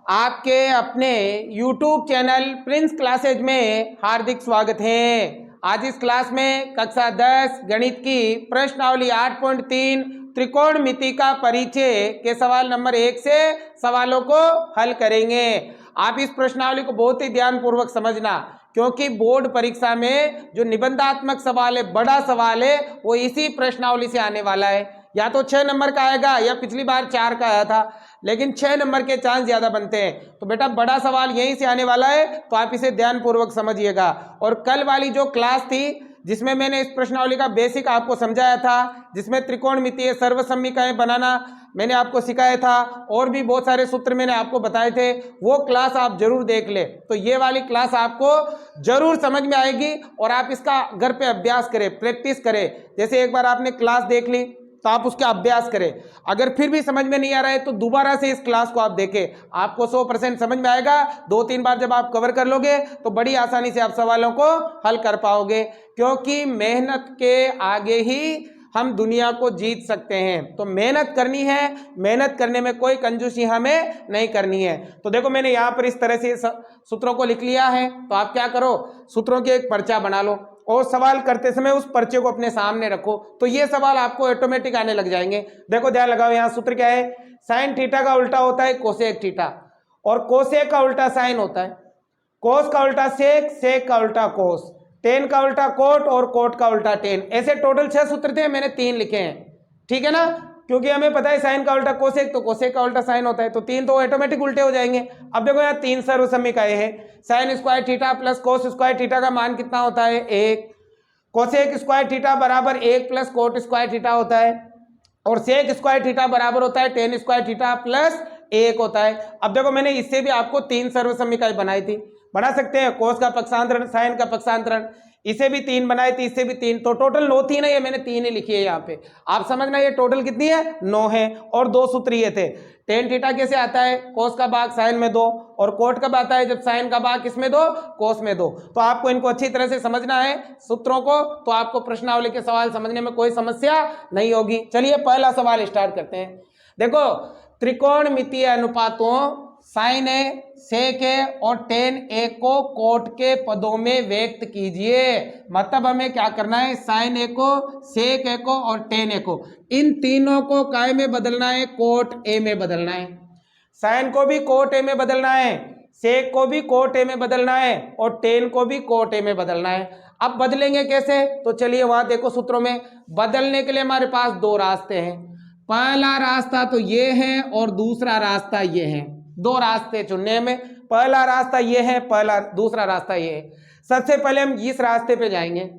आपके अपने YouTube channel Prince classes में हार्दिक स्वागत है। आज इस क्लास में कक्षा 10 गणित की प्रश्नावली 8.3 त्रिकोणमिति का परिचय के सवाल नंबर 1 से सवालों को हल करेंगे। आप इस प्रश्नावली को बहुत ही ध्यानपूर्वक समझना, क्योंकि बोर्ड परीक्षा में जो निबंधात्मक सवाल है, बड़ा सवाल है, वो इसी प्रश्नावली से आने वाला है। या तो 6 नंबर का आएगा या पिछली बार 4 का आया था, लेकिन 6 नंबर के चांस ज्यादा बनते हैं। तो बेटा बड़ा सवाल यहीं से आने वाला है, तो आप इसे ध्यानपूर्वक समझिएगा। और कल वाली जो क्लास थी जिसमें मैंने इस प्रश्नावली का बेसिक आपको समझाया था, जिसमें त्रिकोणमितीय सर्वसम्मिकाएं बनाना मैंने आपको सिखाया था और भी बहुत सारे सूत्र मैंने आपको बताए थे, वो क्लास आप जरूर देख ले। तो ये वाली क्लास आपको जरूर समझ में आएगी और आप इसका घर पे अभ्यास करें, प्रैक्टिस करें। जैसे एक बार आपने क्लास देख ली तो आप उसका अभ्यास करें। अगर फिर भी समझ में नहीं आ रहा है तो दोबारा से इस क्लास को आप देखें, आपको 100% समझ में आएगा। 2-3 बार जब आप कवर कर लोगे तो बड़ी आसानी से आप सवालों को हल कर पाओगे, क्योंकि मेहनत के आगे ही हम दुनिया को जीत सकते हैं। तो मेहनत करनी है, मेहनत करने में कोई कंजूसी हमें नहीं करनी है। तो देखो मैंने यहाँ पर इस तरह से सूत्रों को लिख लिया है, तो आप क्या करो, सूत्रों की एक पर्चा बना लो और सवाल करते समय उस पर्चे को अपने सामने रखो, तो ये सवाल आपको ऑटोमेटिक आने लग जाएंगे। देखो ध्यान लगाओ, यहाँ सूत्र क्या है, साइन थीटा का उल्टा होता है कोसेक थीटा, और कोसेक का उल्टा साइन होता है, कोस का उल्टा सेक, सेक का उल्टा कोस, टेन का उल्टा कोट और कोट का उल्टा टेन। ऐसे टोटल 6 सूत्र थे, मैंने 3 लिखे हैं, ठीक है ना, क्योंकि हमें पता है साइन का उल्टा कोसेक तो कोसेक का उल्टा साइन होता है, तो 3 तो ऑटोमेटिक उल्टे हो जाएंगे। अब देखो यहाँ 3 सर्वसम्मिकाएं हैं, sine square theta plus cos square theta का मान कितना होता है, 1। कोसेक स्क्वायर थीटा बराबर 1 प्लस कोट स्क्वायर थीटा होता है, और सेक स्क्वायर थीटा बराबर होता है टेन स्क्वायर थीटा प्लस 1 होता है। अब देखो मैंने इससे भी आपको 3 सर्वसम्मिकाएं बनाई थी, बना सकते हैं, कोस का पक्षांतरण, साइन का पक्षांतरण, इसे भी 3 बनाई थी, इससे भी 3, तो टोटल 9 थी ना, ये मैंने 3 ही लिखी है यहाँ पे। आप समझना ये टोटल कितनी है, 9 है। और 2 सूत्र ये थे, टेन थीटा कैसे आता है, कोस का भाग साइन में 2, और कोट कब आता है, जब साइन का भाग किसमें 2, कोस में 2। तो आपको इनको अच्छी तरह से समझना है सूत्रों को, तो आपको प्रश्नावली के सवाल समझने में कोई समस्या नहीं होगी। चलिए पहला सवाल स्टार्ट करते हैं। देखो त्रिकोणमितीय अनुपातों साइन ए, सेक ए और टेन ए को कोट के पदों में व्यक्त कीजिए। मतलब हमें क्या करना है, साइन ए को, सेक ए को और टेन ए को, इन तीनों को काय में बदलना है, कोट ए में बदलना है। साइन को भी कोट ए में बदलना है, सेक को भी कोट ए में बदलना है, और टेन को भी कोट ए में बदलना है। अब बदलेंगे कैसे, तो चलिए वहां देखो सूत्रों में बदलने के लिए हमारे पास 2 रास्ते हैं। पहला रास्ता तो ये है और दूसरा रास्ता ये है, 2 रास्ते चुनने में, पहला रास्ता ये है, दूसरा रास्ता ये है। सबसे पहले हम इस रास्ते पे जाएंगे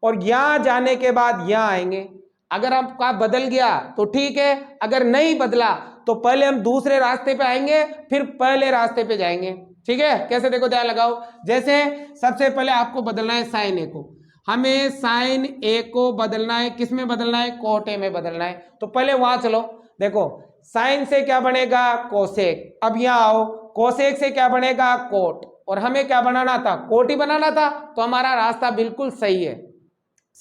और यहां जाने के बाद यहां आएंगे। अगर आपका बदल गया तो ठीक है, अगर नहीं बदला तो पहले हम दूसरे रास्ते पे आएंगे, फिर पहले रास्ते पे जाएंगे, ठीक है। कैसे, देखो ध्यान लगाओ। जैसे सबसे पहले आपको बदलना है साइन ए को, हमें साइन ए को बदलना है, किस में बदलना है, कोट ए में बदलना है। तो पहले वहां चलो, देखो साइन से क्या बनेगा, कोसेक। अब यहां आओ, कोसेक से क्या बनेगा, कोट, और हमें क्या बनाना था, कोट ही बनाना था, तो हमारा रास्ता बिल्कुल सही है।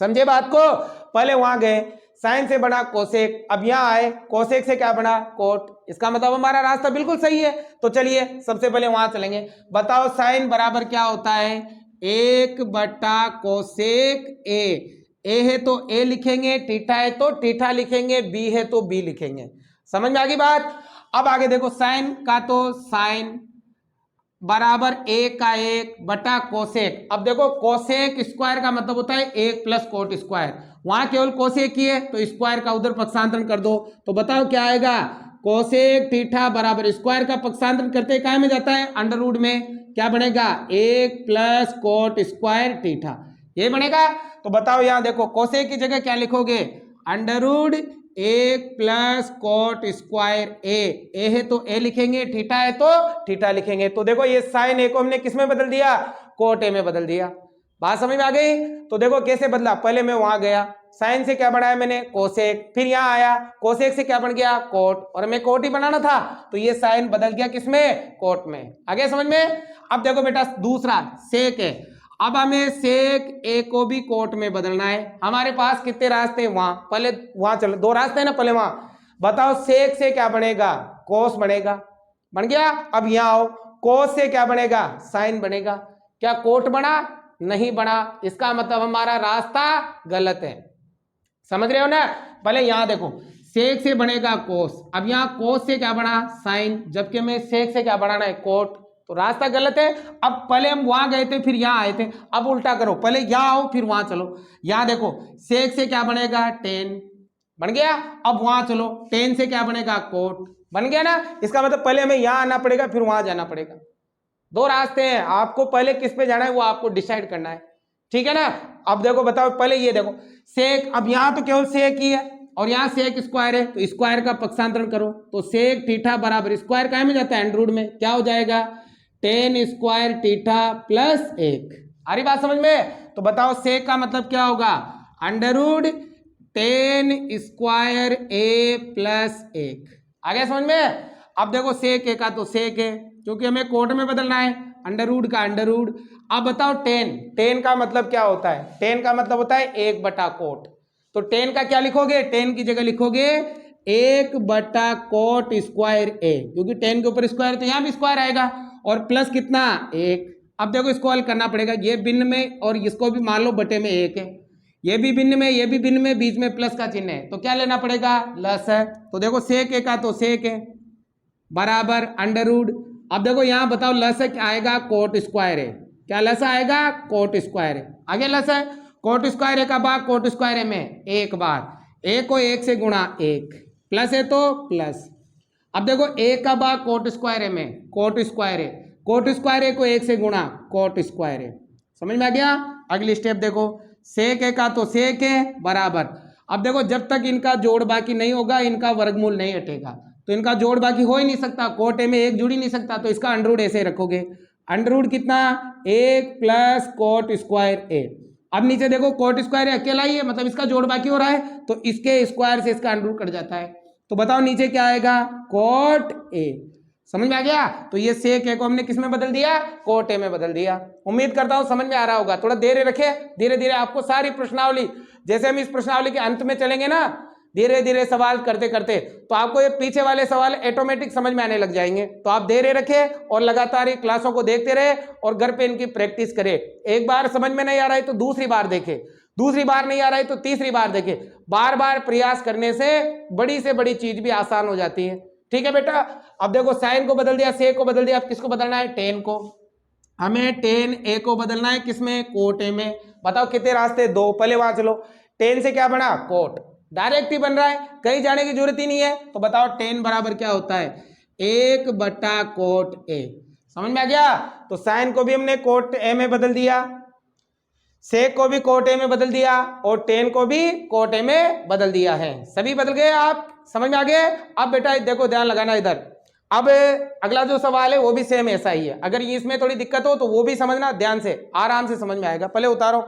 समझे बात को, पहले वहां गए, साइन से बना कोसेक, अब यहां आए, कोसेक से क्या बना, कोट, इसका मतलब हमारा रास्ता बिल्कुल सही है। तो चलिए सबसे पहले वहां चलेंगे। बताओ साइन बराबर क्या होता है, 1 कोसेक ए है तो ए लिखेंगे, थीटा है तो थीटा लिखेंगे, बी है तो बी लिखेंगे। समझ में आ गई बात। अब आगे देखो, साइन का तो साइन बराबर 1 कोसेक। अब देखो कोसेक स्क्वायर का मतलब होता है 1 प्लस कोट स्क्वायर, वहां केवल कोसेक की है तो स्क्वायर का उधर पक्षांतरण कर दो। तो बताओ क्या आएगा, कोसेक थीटा बराबर स्क्वायर का पक्षांतरण करते काय में जाता है, अंडर रूट में, क्या बनेगा, 1 प्लस कोट स्क्वायर थीटा, ये बनेगा। तो बताओ यहां देखो, कोसेक की जगह क्या लिखोगे, under root 1 plus cot square A है तो ए लिखेंगे, थीटा है तो थीटा लिखेंगे। तो देखो ये साइन ए को हमने किस में बदल दिया, कोट ए में बदल दिया। बात समझ में आ गई। तो देखो कैसे बदला, पहले मैं वहां गया, साइन से क्या बनाया मैंने, कोसेक, फिर यहां आया, कोसेक से क्या बन गया, कोट, और हमें कोट ही बनाना था, तो ये साइन बदल गया किसमें, कोट में। आगे समझ में। अब देखो बेटा दूसरा सेक है, अब हमें सेक ए को भी कोट में बदलना है। हमारे पास कितने रास्ते हैं, वहां, पहले वहां चलो, 2 रास्ते हैं ना, पहले वहां। बताओ सेक से क्या बनेगा, कोस बनेगा, बन गया। अब यहाँ आओ, कोस से क्या बनेगा, साइन बनेगा। क्या कोट बना, नहीं बना, इसका मतलब हमारा रास्ता गलत है। समझ रहे हो ना। पहले यहां देखो, सेक से बनेगा कोस, अब यहां कोस से क्या बना, साइन, जबकि हमें सेक से क्या बनाना है, कोट, तो रास्ता गलत है। अब पहले हम वहां गए थे फिर यहां आए थे, अब उल्टा करो, पहले यहां आओ फिर वहां चलो। यहां देखो सेक से क्या बनेगा, टेन, बन गया। अब वहां चलो, टेन से क्या बनेगा, कोट, बन गया ना। इसका मतलब पहले हमें यहां आना पड़ेगा फिर वहां जाना पड़ेगा। दो रास्ते हैं, आपको पहले किस पे जाना है वो आपको डिसाइड करना है, ठीक है ना। अब देखो बताओ, पहले ये देखो सेक, अब यहां तो केवल सेक ही है और यहां सेक स्क्वायर है, तो स्क्वायर का पक्षांतरण करो, तो सेक थीटा बराबर स्क्वायर काय में जाता है, अंडर रूट में, क्या हो जाएगा, टेन स्क्वायर थीटा प्लस एक। आ रही बात समझ में। तो बताओ सेक का मतलब क्या होगा, अंडर रूट टेन स्क्वायर ए प्लस एक। आ गया समझ में। अब देखो सेक ए का तो सेक है, क्योंकि हमें कोट में बदलना है, अंडर रूट का अंडर रूट। अब बताओ टेन, टेन का मतलब क्या होता है, टेन का मतलब होता है एक बटा कोट, तो टेन का क्या लिखोगे, टेन की जगह लिखोगे एक बटा कोट स्क्वायर ए, क्योंकि टेन के ऊपर स्क्वायर तो यहां भी स्क्वायर आएगा, और प्लस कितना, एक। अब देखो इसको हल करना पड़ेगा, ये भिन्न में और इसको भी मान लो बटे में एक है, ये भी भिन्न में ये भी भिन्न में, बीच में प्लस का चिन्ह है, तो क्या लेना पड़ेगा, लस है। तो देखो सेक ए का तो सेक है बराबर अंडर रूट। अब देखो यहां बताओ लस क्या आएगा, कोट स्क्वायर है, क्या लस आएगा, कोट स्क्वायर है, आगे लस है, कोट स्क्वायर है का भाग कोट स्क्वायर है में एक बार, एक को एक से गुणा एक, प्लस है तो प्लस। अब देखो एक का भाग कोट स्क्वायर है में, कोट स्क्वायर है, कोट स्क्वायर है को एक से गुणा कोट स्क्वायर है। समझ में आ गया। अगली स्टेप देखो, सेक है का तो सेक है बराबर, अब देखो जब तक इनका जोड़ बाकी नहीं होगा इनका वर्गमूल नहीं हटेगा, तो इनका जोड़ बाकी हो ही नहीं सकता, कोट ए में एक जुड़ ही नहीं सकता, तो इसका अंडर रूट ऐसे रखोगे, अंडर रूट कितना, एक प्लस कोट स्क्वायर ए। अब नीचे देखो कोट स्क्वायर अकेला ही है, मतलब इसका जोड़ बाकी हो रहा है, तो इसके स्क्वायर से इसका अंडर रूट कट जाता है, तो बताओ नीचे क्या आएगा, कोट ए। समझ में आ गया। तो ये सेक ए को हमने किस में बदल दिया, कोट ए में बदल दिया। उम्मीद करता हूं समझ में आ रहा होगा। थोड़ा धैर्य रखे, धीरे धीरे आपको सारी प्रश्नावली, जैसे हम इस प्रश्नावली के अंत में चलेंगे ना, धीरे धीरे सवाल करते करते तो आपको ये पीछे वाले सवाल ऑटोमेटिक समझ में आने लग जाएंगे। तो आप धैर्य रखें और लगातार ये क्लासों को देखते रहे और घर पे इनकी प्रैक्टिस करें। एक बार समझ में नहीं आ रहा है तो दूसरी बार देखें, दूसरी बार नहीं आ रहा है तो तीसरी बार देखें। बार बार प्रयास करने से बड़ी चीज भी आसान हो जाती है। ठीक है बेटा। अब देखो साइन को बदल दिया, सेक को बदल दिया, अब किसको बदलना है, टेन को। हमें टेन ए को बदलना है किसमें, कोट ए में। बताओ कितने रास्ते, दो। पहले वहां चलो, टेन से क्या बना, कोट, डायरेक्ट ही बन रहा है, कहीं जाने की जरूरत ही नहीं है। तो बताओ टेन बराबर क्या होता है, एक बटा कोट ए। समझ में आ गया। तो साइन को भी हमने कोट ए में बदल दिया, सेक को भी कोट ए में बदल दिया और टेन को भी कोट ए में बदल दिया है। सभी बदल गए, आप समझ में आ गए। अब बेटा देखो ध्यान लगाना इधर। अब अगला जो सवाल है वो भी सेम ऐसा ही है, अगर ये इसमें थोड़ी दिक्कत हो तो वो भी समझना ध्यान से, आराम से समझ में आएगा। पहले उतारो।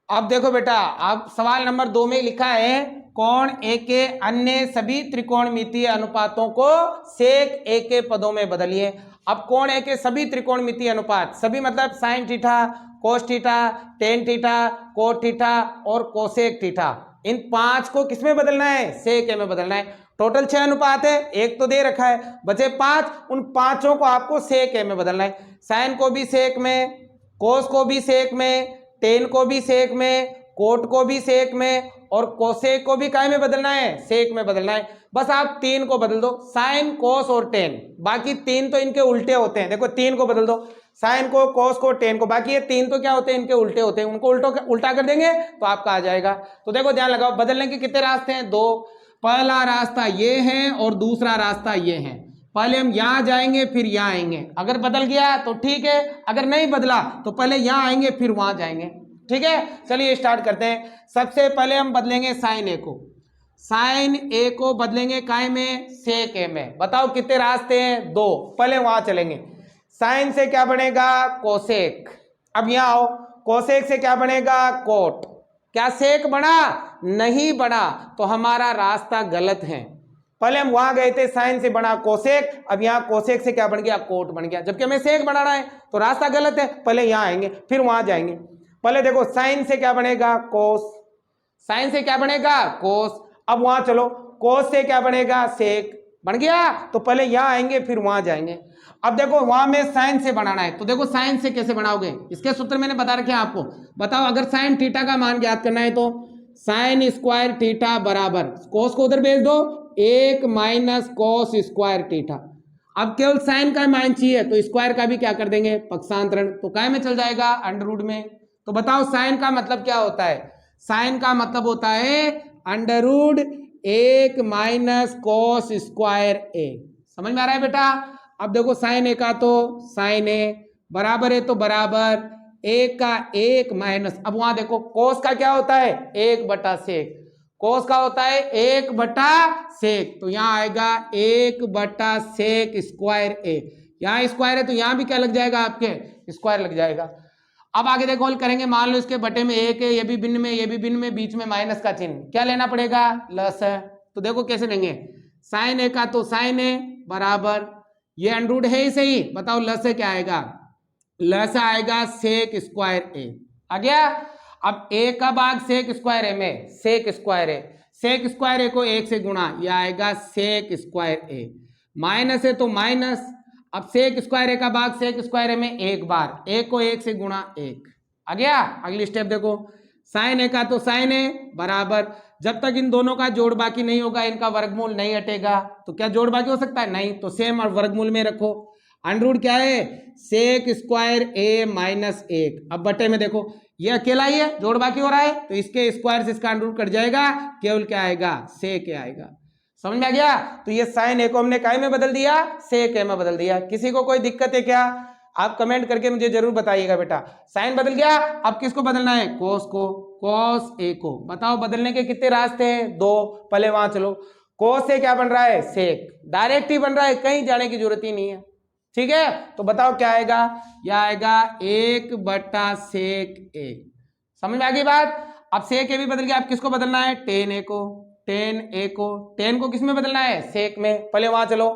अब देखो बेटा, अब सवाल नंबर 2 में लिखा है कोण ए के अन्य सभी त्रिकोणमितीय अनुपातों को सेक ए के पदों में बदलिए। अब कोण ए के सभी त्रिकोणमितीय अनुपात, सभी मतलब sine theta, cos theta, tan theta, cot theta और कोसेक थीटा, इन 5 को किसमें बदलना है, सेक ए में बदलना है। टोटल 6 अनुपात है, एक तो दे रखा है, बचे 5, उन 5 को आपको सेक ए में बदलना है। साइन को भी सेक में, कोस को भी सेक में, टेन को भी सेक में, कोट को भी सेक में और कोसेक को भी काय में बदलना है, सेक में बदलना है। बस आप 3 को बदल दो, साइन, कोस और टेन। बाकी 3 तो इनके उल्टे होते हैं, देखो 3 को बदल दो, साइन को, कोस को, टेन को। बाकी ये 3 तो क्या होते हैं, इनके उल्टे होते हैं, उनको उल्टा कर देंगे तो आपका आ जाएगा। तो देखो ध्यान लगाओ, बदलने के कितने रास्ते हैं, 2। पहला रास्ता ये है और दूसरा रास्ता ये है। पहले हम यहां जाएंगे फिर यहां आएंगे, अगर बदल गया तो ठीक है, अगर नहीं बदला तो पहले यहां आएंगे फिर वहां जाएंगे। ठीक है, चलिए स्टार्ट करते हैं। सबसे पहले हम बदलेंगे साइन ए को, साइन ए को बदलेंगे काय में, सेक ए में। बताओ कितने रास्ते हैं, 2। पहले वहां चलेंगे, साइन से क्या बनेगा, कोसेक। अब यहां आओ, कोसेक से क्या बनेगा, कोट। क्या सेक बना, नहीं बना, तो हमारा रास्ता गलत है। पहले हम वहां गए थे, साइन से बना कोसेक, अब यहाँ कोसेक से क्या बन गया, कोट बन गया, जबकि हमें सेक बनाना है, तो रास्ता गलत है। पहले यहाँ आएंगे फिर वहां जाएंगे। पहले देखो साइन से क्या बनेगा, कोस, साइन से क्या बनेगा, कोस। अब वहां चलो, कोस से क्या बनेगा, सेक बन गया। तो पहले यहाँ आएंगे फिर वहां जाएंगे। अब देखो वहां में साइन से बनाना है, तो देखो साइन से कैसे बनाओगे, इसके सूत्र मैंने बता रखे हैं आपको। बताओ अगर साइन थीटा का मान ज्ञात करना है तो साइन स्क्वायर थीटा बराबर कोस को उधर भेज दो 1 माइनस कोस स्क्वायर थीटा। अब केवल साइन का मान चाहिए तो स्क्वायर का भी क्या कर देंगे पक्षांतरण, तो काय में चल जाएगा अंडर रूट में। तो बताओ साइन का मतलब क्या होता है, साइन का मतलब होता है under root 1 minus cos square A. समझ में आ रहा है बेटा। अब देखो साइन ए का तो साइन ए बराबर है तो बराबर 1 का 1 माइनस, अब वहां देखो कोस का क्या होता है 1 बटा सेक, कोस का होता है 1 बटा सेक, तो यहाँ आएगा 1 बटा सेक स्क्वायर ए। यहाँ स्क्वायर है तो यहाँ भी क्या लग जाएगा आपके स्क्वायर लग जाएगा। अब आगे देखो हल करेंगे, मान लो इसके बटे में 1 है, ये भी भिन्न में ये भी भिन्न में, बीच में माइनस का चिन्ह, क्या लेना पड़ेगा लस है। तो देखो कैसे लेंगे, साइन ए का तो साइन ए बराबर ये अंडर रूट है ही सही, बताओ लस है क्या आएगा, लस आएगा सेक स्क्वायर ए आ गया। अब ए का भाग सेक स्क्वायर ए में सेक स्क्वायर ए, सेक स्क्वायर ए को 1 से गुणा, यह आएगा सेक स्क्वायर ए, माइनस है तो माइनस, अब सेक स्क्वायर ए का भाग सेक स्क्वायर ए में एक बार, ए को 1 से गुणा 1 आ गया। अगली स्टेप देखो, साइन ए का तो साइन ए बराबर, जब तक इन दोनों का जोड़ बाकी नहीं होगा इनका वर्गमूल नहीं हटेगा, तो क्या जोड़ बाकी हो सकता है नहीं, तो सेम और वर्गमूल में रखो। अंडर रूट क्या है सेक स्क्वायर ए माइनस 1, अब बटे में देखो ये अकेला ही है जोड़ बाकी हो रहा है तो इसके स्क्वायर से इसका अंडर रूट कट जाएगा, केवल क्या आएगा सेक ए आएगा। समझ में आ गया। तो ये साइन ए को हमने काय में बदल दिया सेक ए में बदल दिया। किसी को कोई दिक्कत है क्या, आप कमेंट करके मुझे जरूर बताइएगा बेटा। साइन बदल गया, अब किसको बदलना है कोस को, कोस ए को। बताओ बदलने के कितने रास्ते हैं, 2, पहले वहां चलो। कोस से क्या बन रहा है सेक, डायरेक्ट ही बन रहा है, कहीं जाने की जरूरत ही नहीं है, ठीक है। तो बताओ क्या आएगा, यह आएगा 1 बटा सेक ए। समझ में आ गई बात। अब सेक ए भी बदल गया, अब किसको बदलना है टेन ए को, टेन ए को, टेन को किस में बदलना है सेक में, पहले वहां चलो।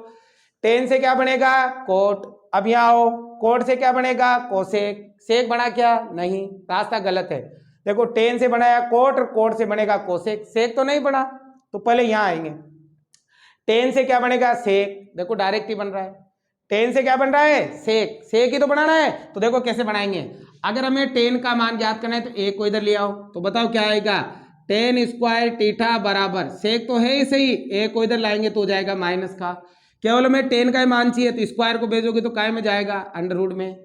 टेन से क्या बनेगा कोट, अब यहाँ आओ, कोट से क्या बनेगा कोसेक, सेक बना क्या नहीं, रास्ता गलत है। देखो टेन से बनाया कोट और कोट से बनेगा कोसेक, सेक तो नहीं बना, तो पहले यहाँ आएंगे। टेन से क्या बनेगा सेक, देखो डायरेक्ट ही बन रहा है, टेन से क्या बन रहा है सेक, सेक ही तो बनाना है। तो देखो कैसे बनाएंगे, अगर हमें टेन का मान ज्ञात करना है तो एक को इधर ले आओ, तो बताओ क्या आएगा टेन स्क्वायर थीटा बराबर, सेक तो है ही सही, एक को इधर लाएंगे तो हो जाएगा माइनस का, केवल हमें टेन का मान चाहिए तो स्क्वायर को भेजोगे तो काय में जाएगा अंडर रूट में।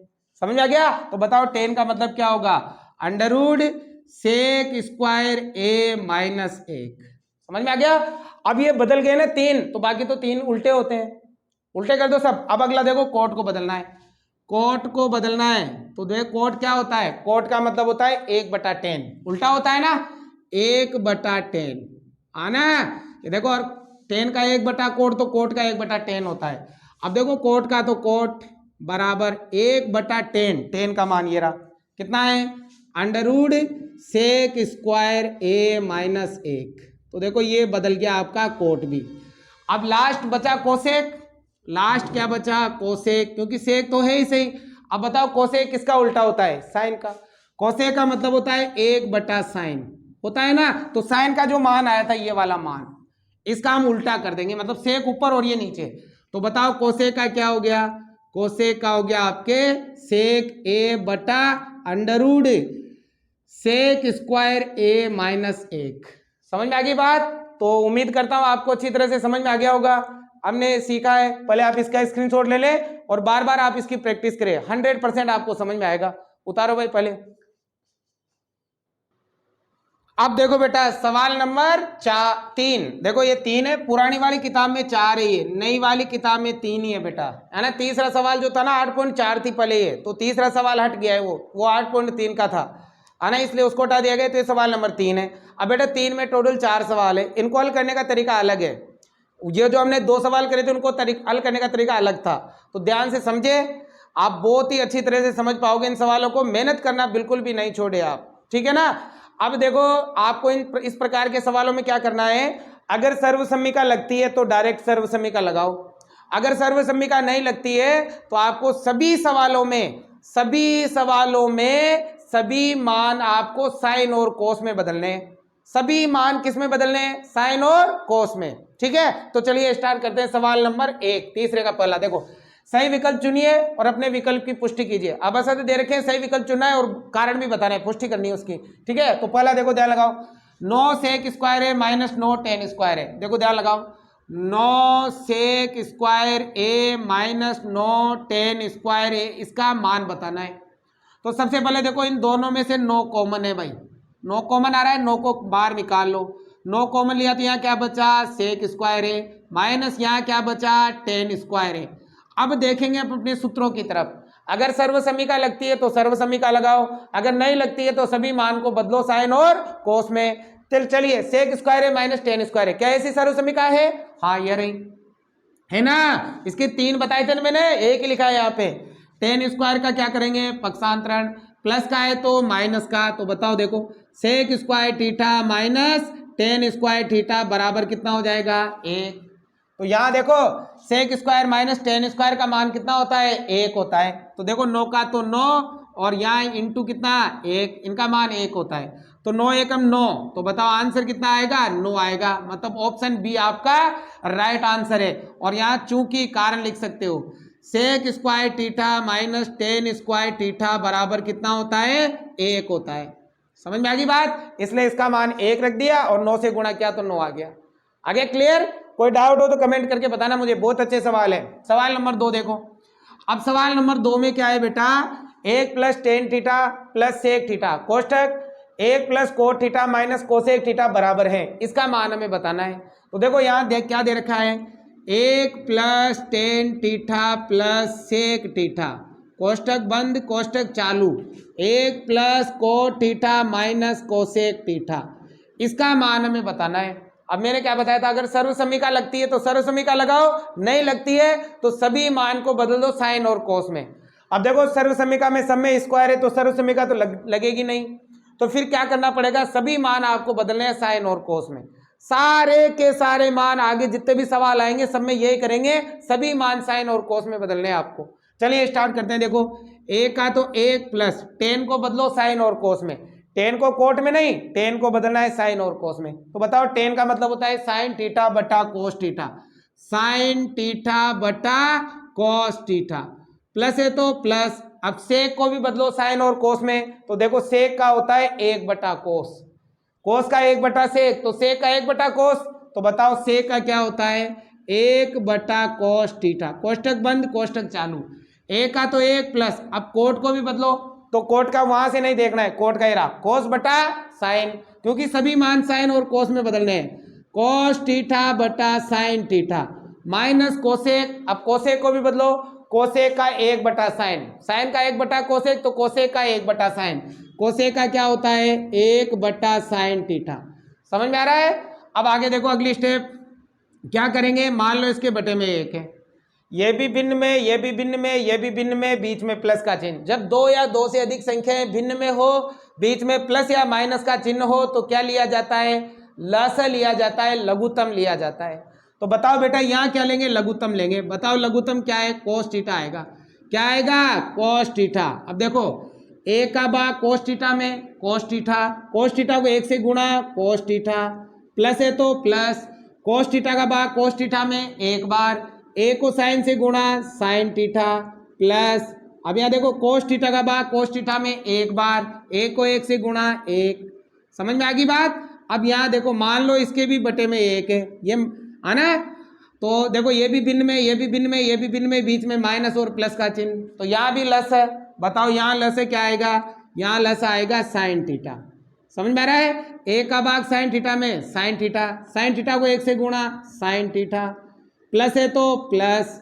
समझ में आ गया। तो बताओ टेन का मतलब क्या होगा अंडर रूट सेक स्क्वायर ए माइनस 1। समझ में आ गया। अब ये बदल गए ना 3, तो बाकी तो 3 उल्टे होते हैं, उल्टे कर दो सब। अब अगला देखो कोट को बदलना है, कोट को बदलना है तो देखो कोट क्या होता है, कोट का मतलब होता है 1/10, उल्टा होता है ना 1/10 आना। ये देखो और 10 का 1 बटा कोट, तो कोट का 1/10 होता है। अब देखो कोट का तो कोट बराबर 1/10, 10 का मान ये रहा कितना है अंडर रूट सेक स्क्वायर ए माइनस 1, तो देखो ये बदल गया आपका कोट भी। अब लास्ट बचा कोसेक, लास्ट क्या बचा कोसेक, क्योंकि सेक तो है ही सही। अब बताओ कोसेक किसका उल्टा होता है साइन का, कोसेक का मतलब होता है 1/साइन होता है ना, तो साइन का जो मान आया था ये वाला मान, इसका हम उल्टा कर देंगे, मतलब सेक ऊपर और ये नीचे। तो बताओ कोसेक का क्या हो गया, कोसेक का हो गया आपके सेक ए बटा अंडर रूट सेक स्क्वायर ए माइनस 1। समझ में आ गई बात। तो उम्मीद करता हूं आपको अच्छी तरह से समझ में आ गया होगा, हमने सीखा है। पहले आप इसका स्क्रीनशॉट ले लें और बार बार आप इसकी प्रैक्टिस करें, 100% आपको समझ में आएगा। उतारो भाई पहले। अब देखो बेटा सवाल नंबर 3, देखो ये 3 है, पुरानी वाली किताब में 4 है, ये नई वाली किताब में 3 ही है बेटा, है ना। तीसरा सवाल जो था ना 8.4 थी पहले ये, तो तीसरा सवाल हट गया है, वो 8.3 का था, है ना, इसलिए उसको हटा दिया गया। तो ये सवाल नंबर 3 है। अब बेटा 3 में टोटल 4 सवाल है, इनको हल करने का तरीका अलग है। ये जो हमने 2 सवाल करे थे उनको हल करने का तरीका अलग था, तो ध्यान से समझे, आप बहुत ही अच्छी तरह से समझ पाओगे इन सवालों को। मेहनत करना बिल्कुल भी नहीं छोड़े आप, ठीक है ना। अब देखो आपको इस प्रकार के सवालों में क्या करना है, अगर सर्वसम्मिका लगती है तो डायरेक्ट सर्वसम्मिका लगाओ, अगर सर्वसम्मिका नहीं लगती है तो आपको सभी सवालों में सभी मान आपको साइन और कोस में बदलने, सभी मान किस में बदलने हैं, साइन और कोस में। ठीक है, तो चलिए स्टार्ट करते हैं सवाल नंबर 1, तीसरे का पहला। देखो सही विकल्प चुनिए और अपने विकल्प की पुष्टि कीजिए। अब ऐसा दे रखे हैं सही विकल्प चुनना है और कारण भी बताना है, पुष्टि करनी है उसकी। ठीक है, तो पहला देखो ध्यान लगाओ, 9 सेक स्क्वायर है माइनस 9 टेन स्क्वायर है। देखो ध्यान लगाओ, 9 सेक स्क्वायर ए माइनस 9 टेन स्क्वायर ए, इसका मान बताना है। तो सबसे पहले देखो इन दोनों में से 9 कॉमन है भाई, 9 कॉमन आ रहा है, 9 को बाहर निकाल लो। 9 कॉमन लिया तो यहाँ क्या बचा, सेक स्क्वायर है, माइनस यहाँ क्या बचा, टेन स्क्वायर है। अब देखेंगे अपने सूत्रों की तरफ, अगर सर्वसमीका लगती है तो सर्वसमीका लगाओ, अगर नहीं लगती है तो सभी मान को बदलो साइन और कोस में। चलिए सेक स्क्वायर है माइनस टेन स्क्वायर है, क्या ऐसी सर्वसमीका है, हाँ ये रही है ना। इसके 3 बताए थे ना मैंने, एक ही लिखा है यहाँ पे। टेन स्क्वायर का क्या करेंगे, पक्षांतरण, प्लस का है तो माइनस का। तो बताओ देखो sec square theta minus tan square theta बराबर कितना हो जाएगा, 1। तो यहाँ देखो sec square minus tan square का मान कितना होता है, 1 होता है। तो देखो 9 का तो 9 और यहाँ इंटू कितना 1, इनका मान 1 होता है। तो 9 एकम 9, तो बताओ आंसर कितना आएगा, 9 आएगा। मतलब ऑप्शन बी आपका राइट आंसर है। और यहाँ चूंकि कारण लिख सकते हो, sec square theta minus tan square theta बराबर कितना होता है, 1 होता है। समझ में आ गई बात, इसलिए इसका मान 1 रख दिया और 9 से गुणा किया तो 9 आ गया। आगे क्लियर, कोई डाउट हो तो कमेंट करके बताना मुझे, बहुत अच्छे सवाल है। सवाल नंबर 2 देखो, अब सवाल नंबर 2 में क्या है बेटा, 1 plus tan theta plus sec theta कोष्टक 1 plus cot theta minus cosec theta बराबर है, इसका मान हमें बताना है। तो देखो यहाँ देख क्या दे रखा है, 1 plus tan theta plus sec theta कोष्टक बंद कोष्टक चालू, 1 plus cot theta minus cosec theta, इसका मान हमें बताना है। अब मैंने क्या बताया था, अगर सर्वसमीका लगती है तो सर्वसमीका लगाओ, नहीं लगती है तो सभी मान को बदल दो साइन और कोस में। अब देखो सर्वसमीका में सब में स्क्वायर है तो सर्वसमीका तो लगेगी नहीं, तो फिर क्या करना पड़ेगा, सभी मान आपको बदलने हैं साइन और कोस में। सारे के सारे मान आगे जितने भी सवाल आएंगे सब में यही करेंगे, सभी मान साइन और कोस में बदलने हैं आपको। चलिए स्टार्ट करते हैं। देखो एक का तो 1 प्लस टेन को बदलो साइन और कोस में, टेन को कोट में नहीं, टेन को बदलना है साइन और कोस में। तो बताओ टेन का मतलब होता है साइन थीटा बटा कोस थीटा, साइन थीटा बटा कोस थीटा, प्लस है तो प्लस। अब सेक को भी बदलो साइन और कोस में, तो देखो सेक का होता है 1 बटा कोस, कोस का 1 बटा सेक, तो सेक का 1 बटा कोस। तो बताओ सेक का क्या होता है, 1 बटा कोस थीटा, कोष्टक बंद कोष्टक चालू, एक का तो 1 प्लस, अब कोट को भी बदलो, तो कोट का वहां से नहीं देखना है, कोट का ही रहा, कोस बटा साइन, क्योंकि सभी मान साइन और कोस में बदलने हैं। कोस थीटा बटा साइन थीटा माइनस कोसेक, अब कोसेक को भी बदलो, कोसेक का 1 बटा साइन, साइन का 1 बटा कोसेक, तो कोसेक का 1 बटा साइन, कोसेक का क्या होता है 1 बटा साइन थीटा। समझ में आ रहा है। अब आगे देखो अगली स्टेप क्या करेंगे, मान लो इसके बटे में 1 है, ये भी भिन्न में, ये भी भिन्न में, ये भी भिन्न में, बीच में प्लस का चिन्ह। जब 2 या 2 से अधिक संख्याएं भिन्न में हो, बीच में प्लस या माइनस का चिन्ह हो, तो क्या लिया जाता है, लस लिया जाता है, लघुत्तम लिया जाता है। तो बताओ बेटा यहाँ क्या लेंगे, लघुत्तम लेंगे। बताओ लघुत्तम क्या है, कोस थीटा आएगा, क्या आएगा, कोस थीटा। अब देखो 1 का भाग कोस थीटा में कोस थीटा, कोस थीटा को 1 से गुणा कोस थीटा, प्लस है तो प्लस, कोस थीटा का भाग कोस थीटा में 1 बार, 1 को साइन से गुणा साइन थीटा, प्लस अब यहाँ देखो कोस थीटा का भाग कोस थीटा में 1 बार, 1 को 1 से गुणा 1। समझ में आ गई बात। अब यहाँ देखो मान लो इसके भी बटे में 1 है, ये आना, तो देखो ये भी भिन्न में, ये भी भिन्न में, ये भी भिन्न में, बीच में माइनस और प्लस का चिन्ह, तो यहाँ भी लस है। बताओ यहाँ लस है क्या आएगा, यहाँ लस आएगा साइन थीटा। समझ में आ रहा है, 1 का भाग साइन थीटा में साइन थीटा, साइन थीटा को 1 से गुणा साइन थीटा, प्लस है तो प्लस,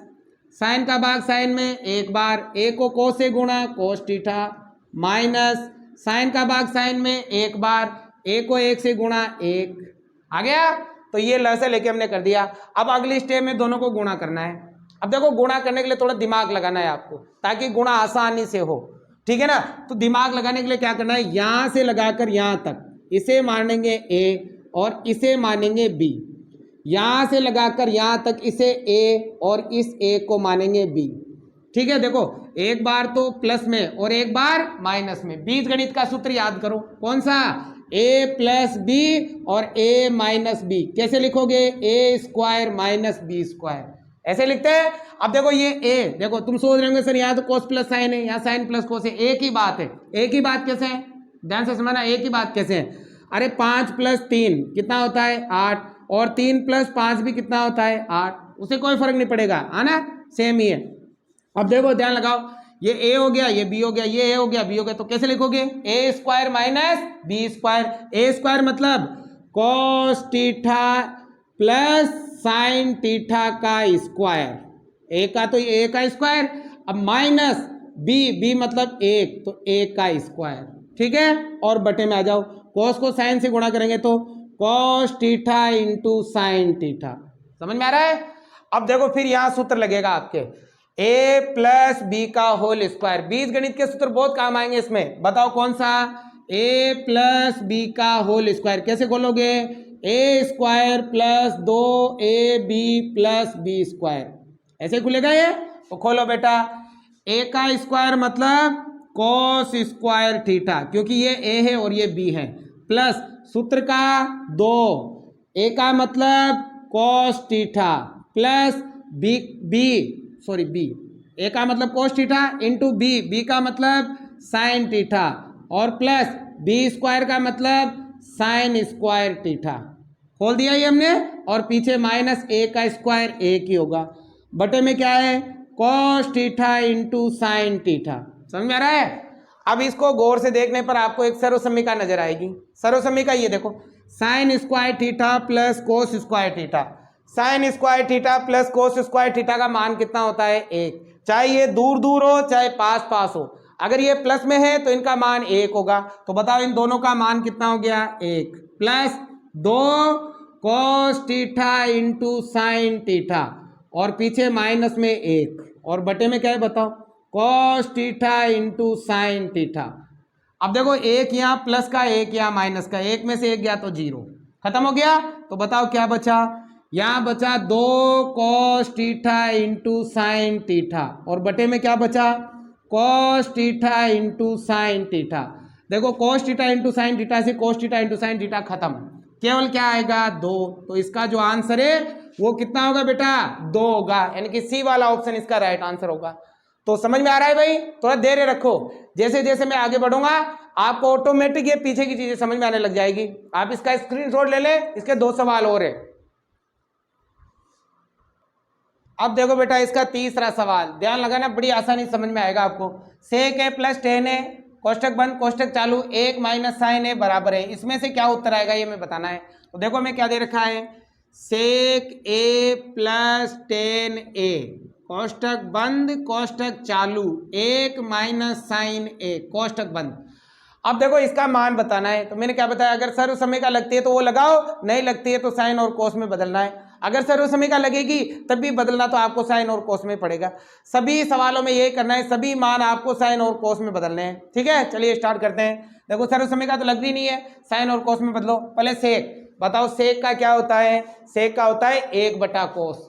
साइन का भाग साइन में 1 बार, 1 को कोस से गुणा कोस थीटा, माइनस साइन का भाग साइन में 1 बार, 1 को 1 से गुणा 1। आ गया, तो ये लस है लेके हमने कर दिया। अब अगली स्टेप में दोनों को गुणा करना है। अब देखो गुणा करने के लिए थोड़ा दिमाग लगाना है आपको, ताकि गुणा आसानी से हो, ठीक है ना। तो दिमाग लगाने के लिए क्या करना है, यहाँ से लगाकर यहाँ तक इसे मानेंगे ए और इसे मानेंगे बी, यहाँ से लगाकर यहाँ तक इसे ए और इस ए को मानेंगे बी। ठीक है, देखो एक बार तो प्लस में और एक बार माइनस में, बीजगणित का सूत्र याद करो, कौन सा, ए प्लस बी और ए माइनस बी कैसे लिखोगे, ए स्क्वायर माइनस बी स्क्वायर ऐसे लिखते हैं। अब देखो ये ए, देखो तुम सोच रहे होंगे सर यहाँ तो कोस प्लस साइन है, यहाँ साइन प्लस कोस है, एक ही बात है। एक ही बात कैसे है, ध्यान से समझना, एक ही बात कैसे है। अरे 5 + 3 कितना होता है 8, और 3 + 5 भी कितना होता है 8, उसे कोई फर्क नहीं पड़ेगा, है ना, सेम ही है। अब देखो ध्यान लगाओ, ये ए हो गया, ये बी हो गया, ये ए हो गया, बी हो गया, तो कैसे लिखोगे, ए स्क्वायर माइनस बी स्क्वायर। ए स्क्वायर मतलब cos theta plus sine theta का स्क्वायर, ए का तो ए का स्क्वायर, अब माइनस बी, बी मतलब एक, तो ए का स्क्वायर, ठीक है। और बटे में आ जाओ, कॉस को साइन से गुणा करेंगे तो cos theta into sine theta, समझ में आ रहा है। अब देखो फिर यहां सूत्र लगेगा आपके, ए प्लस बी का होल स्क्वायर, बीज गणित के सूत्र बहुत काम आएंगे इसमें, बताओ कौन सा, ए प्लस बी का होल स्क्वायर कैसे खोलोगे, A square plus 2ab plus B square ऐसे खुलेगा ये, तो खोलो बेटा। ए का स्क्वायर मतलब कॉस स्क्वायर थीटा, क्योंकि ये ए है और ये बी है, प्लस सूत्र का 2, ए का मतलब cos theta plus B B, A का मतलब cos theta into B, B का मतलब साइन थीटा, और प्लस बी स्क्वायर का मतलब साइन स्क्वायर थीटा, खोल दिया ये हमने, और पीछे माइनस ए का स्क्वायर एक ही होगा, बटे में क्या है cos theta into sine theta, समझ में आ रहा है। अब इसको गौर से देखने पर आपको एक सर्वसमीका नजर आएगी, सर्वसमीका ये देखो, sine square theta plus cos square theta, sine square theta plus cos square theta का मान कितना होता है 1, चाहे ये दूर दूर हो चाहे पास पास हो, अगर ये प्लस में है तो इनका मान 1 होगा, तो बताओ इन दोनों का मान कितना हो गया 1, plus 2 cos theta into sine theta, और पीछे माइनस में 1, और बटे में क्या है बताओ, cos theta into sine theta. अब देखो एक यहाँ प्लस का, एक यहाँ माइनस का, एक में से एक गया तो 0, खत्म हो गया। तो बताओ क्या बचा, यहाँ बचा 2 cos theta into sine theta, और बटे में क्या बचा cos theta into sine theta. देखो cos theta into sine theta से cos theta into sine theta खत्म, केवल क्या आएगा 2, तो इसका जो आंसर है वो कितना होगा बेटा 2 होगा, यानी कि सी वाला ऑप्शन इसका राइट आंसर होगा। तो समझ में आ रहा है भाई, थोड़ा धैर्य रखो, जैसे जैसे मैं आगे बढ़ूंगा आपको ऑटोमेटिक ये पीछे की चीजें समझ में आने लग जाएगी। आप इसका स्क्रीनशॉट ले ले, इसके 2 सवाल और है। अब देखो बेटा इसका तीसरा सवाल, ध्यान लगाना, बड़ी आसानी समझ में आएगा आपको। सेक ए प्लस टेन ए, कोष्टक बंद कोष्टक चालू, 1 माइनस साइन ए बराबर है, इसमें से क्या उत्तर आएगा ये मैं बताना है। तो देखो मैं क्या दे रखा है, सेक ए प्लस टेन ए, कोष्टक बंद कोष्टक चालू, 1 माइनस साइन ए, कोष्टक बंद। अब देखो इसका मान बताना है, तो मैंने क्या बताया, अगर सर्वसमीका लगती है तो वो लगाओ, नहीं लगती है तो साइन और कोस में बदलना है। अगर सर्वसमीका लगेगी तब भी बदलना तो आपको साइन और कोस में पड़ेगा। सभी सवालों में यही करना है, सभी मान आपको साइन और कोस में बदलने हैं, ठीक है। चलिए स्टार्ट करते हैं। देखो सर्वसमीका तो लग रही नहीं है, साइन और कोस में बदलो। पहले सेक बताओ, सेक का क्या होता है, सेक का होता है 1/कोस,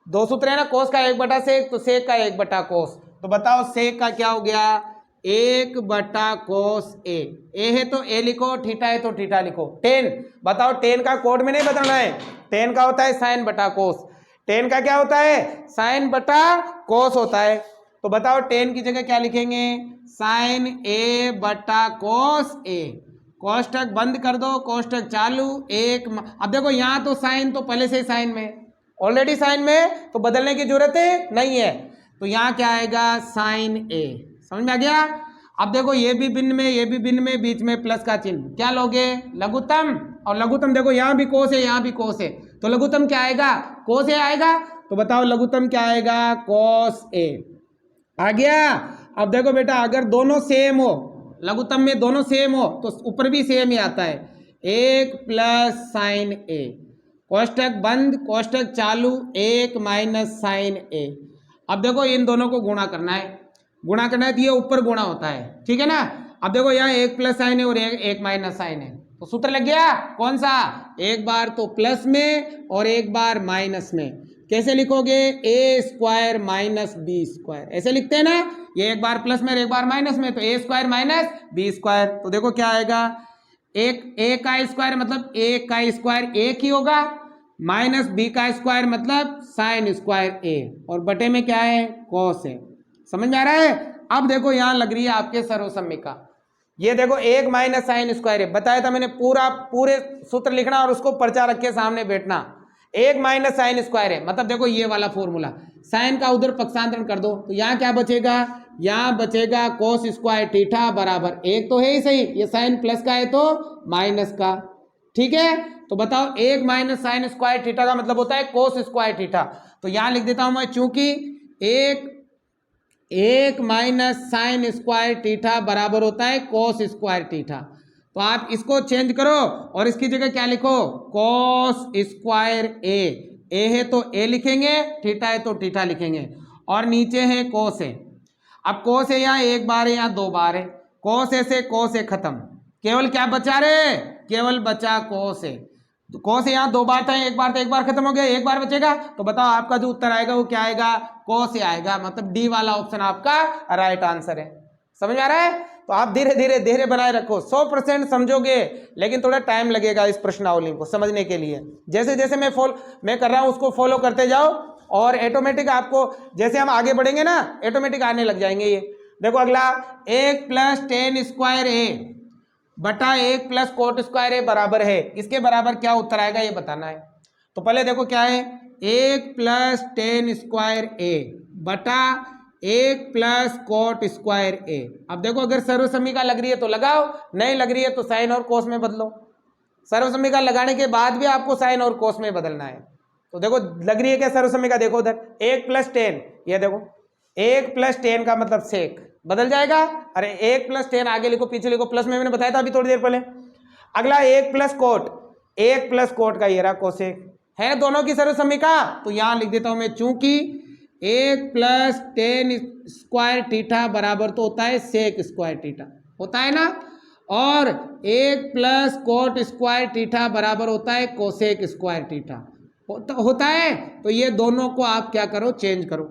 2 सूत्र है ना, कोस का 1/सेक, तो सेक का 1/कोस। तो बताओ सेक का क्या हो गया 1/कोस ए, ए है तो ए लिखो, थीटा है तो थीटा लिखो। टेन बताओ, टेन का कोड में नहीं बदलना है, टेन का होता है साइन बटा कोस, टेन का क्या होता है साइन बटा कोस होता है। तो बताओ टेन की जगह क्या लिखेंगे, साइन ए बटा कोस ए, कोष्टक बंद कर दो कोष्टक चालू, 1। अब देखो यहाँ तो साइन तो पहले से साइन में, ऑलरेडी साइन में, तो बदलने की जरूरत है नहीं है, तो यहाँ क्या आएगा साइन ए, समझ में आ गया। अब देखो ये भी भिन्न में, ये भी भिन्न में, बीच में प्लस का चिन्ह, क्या लोगे लघुत्तम, और लघुत्तम देखो यहाँ भी कोस है यहाँ भी कोस है, तो लघुत्तम क्या आएगा कोस ए आएगा। तो बताओ लघुत्तम क्या आएगा कोस ए, आ गया। अब देखो बेटा अगर दोनों सेम हो, लघुत्तम में दोनों सेम हो तो ऊपर भी सेम ही आता है, 1 प्लस साइन ए, कोष्टक बंद कोष्टक चालू, 1 माइनस साइन ए। अब देखो इन दोनों को गुणा करना है, गुणा करना है तो ये ऊपर गुणा होता है, ठीक है ना। अब देखो यहाँ 1 प्लस साइन है और 1 माइनस साइन है, तो सूत्र लग गया कौन सा, एक बार तो प्लस में और एक बार माइनस में। कैसे लिखोगे ए स्क्वायर माइनस बी स्क्वायर, ऐसे लिखते हैं ना, ये एक बार प्लस में और एक बार माइनस में, तो ए स्क्वायर माइनस बी स्क्वायर। तो देखो क्या आएगा एक ए का स्क्वायर मतलब ए का स्क्वायर एक ही होगा, माइनस बी का स्क्वायर मतलब साइन स्क्वायर ए, और बटे में क्या है कॉस है। समझ में आ रहा है। अब देखो यहां लग रही है आपके सर्वसम्मिका, ये देखो एक माइनस साइन स्क्वायर है, बताया था मैंने पूरे सूत्र लिखना और उसको पर्चा रख के सामने बैठना। एक माइनस साइन स्क्वायर है मतलब देखो ये वाला फॉर्मूला, साइन का उधर पक्षांतरण कर दो तो यहाँ क्या बचेगा, यहाँ बचेगा कोस स्क्वायर थीटा बराबर एक तो है ही सही, ये साइन प्लस का है तो माइनस का, ठीक है। तो बताओ एक माइनस साइन स्क्वायर थीटा का मतलब होता है कोस स्क्वायर थीटा, तो यहां लिख देता हूं मैं, चूंकि एक माइनस साइन स्क्वायर थीटा बराबर होता है कोस स्क्वायर थीटा, तो आप इसको चेंज करो और इसकी जगह क्या लिखो कोस स्क्वायर ए है तो ए लिखेंगे, थीटा है तो थीटा लिखेंगे, और नीचे है कोस है। अब कोस है यहाँ एक बार है यहाँ दो बार है, कोस है से कोस है खत्म, केवल क्या बचा रे, केवल बचा कोस है। तो कोस यहाँ दो बार था, एक बार था, एक बार खत्म हो गया, एक बार बचेगा, तो बताओ आपका जो उत्तर आएगा वो क्या आएगा, कोस आएगा, मतलब डी वाला ऑप्शन आपका राइट आंसर है। समझ में आ रहा है। तो आप धीरे धीरे धैर्य बनाए रखो, 100% समझोगे, लेकिन थोड़ा टाइम लगेगा इस प्रश्नावली को समझने के लिए। जैसे जैसे मैं कर रहा हूँ उसको फॉलो करते जाओ और ऑटोमेटिक आपको जैसे हम आगे बढ़ेंगे ना ऑटोमेटिक आने लग जाएंगे। ये देखो अगला, एक प्लस टेन स्क्वायर ए बटा एक प्लस कोट स्क्वायर ए बराबर है, इसके बराबर क्या उत्तर आएगा ये बताना है। तो पहले देखो क्या है, एक प्लस टेन स्क्वायर ए बटा एक प्लस कोट स्क्वायर ए। अब देखो अगर सर्वसम्मिका लग रही है तो लगाओ, नहीं लग रही है तो साइन और कोस में बदलो। सर्वसम्मिका लगाने के बाद भी आपको साइन और कोस में बदलना है। तो देखो लग रही है क्या सर्वसम्मिका, देखो उधर एक प्लस टेन, ये देखो एक प्लस टेन का मतलब सेक बदल जाएगा, अरे एक प्लस टेन आगे लिखो पीछे लिखो, प्लस में मैंने बताया था अभी थोड़ी देर पहले। अगला एक प्लस कोट का ये रहा कोसेक है, दोनों की सर्वसम्मिका, तो यहां लिख देता हूं मैं, चूंकि एक प्लस टेन स्क्वायर थीटा बराबर तो होता है सेक स्क्वायर थीटा, होता है ना, और एक प्लस कोट स्क्वायर थीटा बराबर होता है कोसेक स्क्वायर थीटा, होता है। तो ये दोनों को आप क्या करो चेंज करो,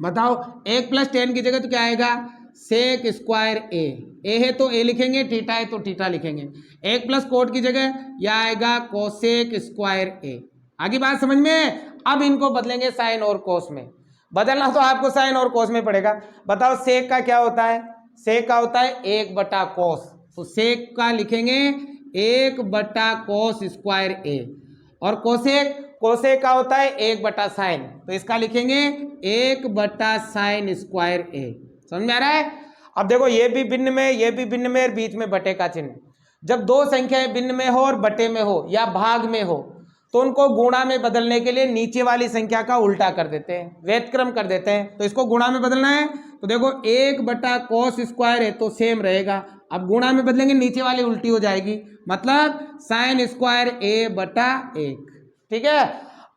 बताओ एक प्लस टेन की जगह तो क्या आएगा सेक स्क्वायर ए है तो ए लिखेंगे, थीटा है तो थीटा लिखेंगे, एक प्लस कोट की जगह यह आएगा कोसेक स्क्वायर ए। आगे बात समझ में। अब इनको बदलेंगे साइन और कोस में, बदलना तो आपको साइन और कोस में पड़ेगा। बताओ सेक का क्या होता है, सेक का होता है एक बटा कोस, तो सेक का लिखेंगे एक बटा कोस स्क्वायर ए, और कोसेक का होता है एक बटा साइन, तो इसका लिखेंगे एक बटा साइन स्क्वायर ए। समझ में आ रहा है। अब देखो ये भी भिन्न में ये भी भिन्न में, बीच में बटे का चिन्ह। जब दो संख्याएं भिन्न में हो और बटे में हो या भाग में हो तो उनको गुणा में बदलने के लिए नीचे वाली संख्या का उल्टा कर देते हैं, व्यतक्रम कर देते हैं, तो इसको गुणा में बदलना है। तो देखो एक बटा कोस स्क्वायर है तो सेम रहेगा, अब गुणा में बदलेंगे नीचे वाली उल्टी हो जाएगी, मतलब साइन स्क्वायर ए बटा एक, ठीक है।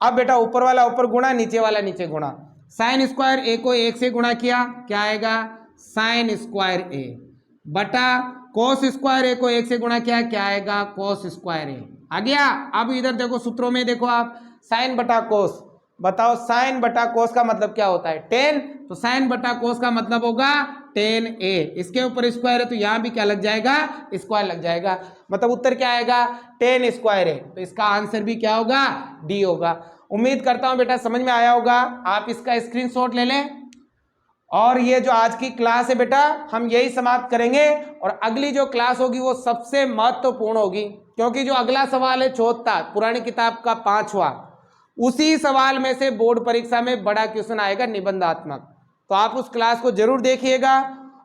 अब बेटा ऊपर वाला ऊपर गुणा, नीचे वाला नीचे गुणा, साइन स्क्वायर ए को एक से गुणा किया क्या आएगा साइन स्क्वायर ए, बटा कोस स्क्वायर ए को एक से गुणा किया क्या आएगा कोस स्क्वायर ए। आ गया। अब इधर देखो सूत्रों में देखो आप, साइन बटा कोस, बताओ साइन बटा कोस का मतलब क्या होता है टेन, तो साइन बटा कोस का मतलब होगा टेन ए, इसके ऊपर स्क्वायर है तो यहाँ भी क्या लग जाएगा स्क्वायर लग जाएगा, मतलब उत्तर क्या आएगा टेन स्क्वायर है, तो इसका आंसर भी क्या होगा डी होगा। उम्मीद करता हूं बेटा समझ में आया होगा, आप इसका स्क्रीनशॉट ले लें। और ये जो आज की क्लास है बेटा हम यही समाप्त करेंगे, और अगली जो क्लास होगी वो सबसे महत्वपूर्ण होगी, क्योंकि जो अगला सवाल है चौथा पुरानी किताब का 5वां, उसी सवाल में से बोर्ड परीक्षा में बड़ा क्वेश्चन आएगा निबंधात्मक, तो आप उस क्लास को जरूर देखिएगा।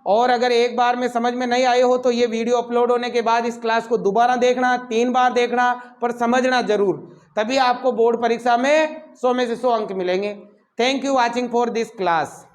और अगर एक बार में समझ में नहीं आए हो तो ये वीडियो अपलोड होने के बाद इस क्लास को दोबारा देखना, 3 बार देखना, पर समझना जरूर, तभी आपको बोर्ड परीक्षा में 100 में से 100 अंक मिलेंगे। Thank you watching for this class.